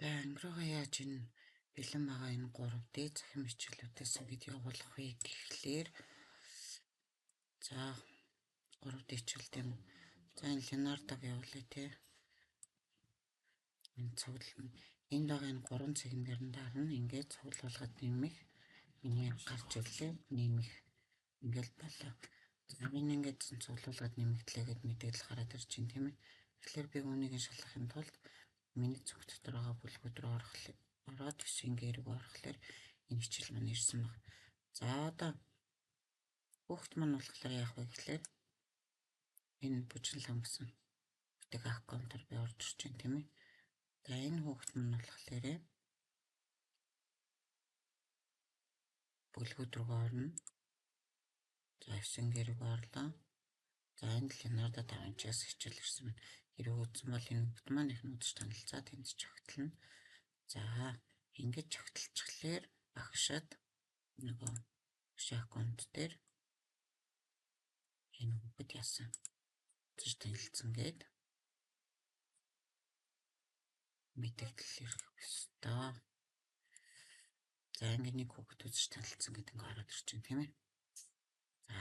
Ангируугаа яаж энэ бэлэн байгаа энэ 3D захим хичээлүүдээс бид явуулах вэ гэхлээр за 3D хичээл тийм. За энэ Leonardo-г явуулъя те. Энэ цуглал энд байгаа энэ 3 цэгнэр нь дарна ингээд цуглуулгад нэмэх миний гарч ирлээ нэмэх ингээл болоо. За энэ ингээд цуглуулгад нэмэгдлээ гэд мэдээлэл гараад ирж байна тийм ээ. Тэгэхээр би үүнийг шалгахын тулд миний цог дотор байгаа бүлгүүд рүү ороод гişингээр орохлоор энэ хичээл маань ирсэн баг. За одоо хүүхд маань болохоор яах вэ гэхлээр энэ бүжиглэн гэсэн бүтээх аккаунтаар би орж ирж байна тийм ээ. За энэ хүүхд маань болохоор бүлгүүд рүү орно. За гişингээр орлоо. За энэ Leonardo da Vinci-с хичээл ирсэн байна. Хэрэг үзсэн бол энэ бүгд маань их нүдж танилцаад энд чагтлана. За ингэж чагтлцглаар багшаад нөгөө аккаунт дээр энэ бүгд яасан зүж танилцсан гээд мэдээлэл ирэх ёстой. За ингэ нэг хүүхэд үзэж танилцсан гэдэг ингээ хараад ирж байна тийм ээ. За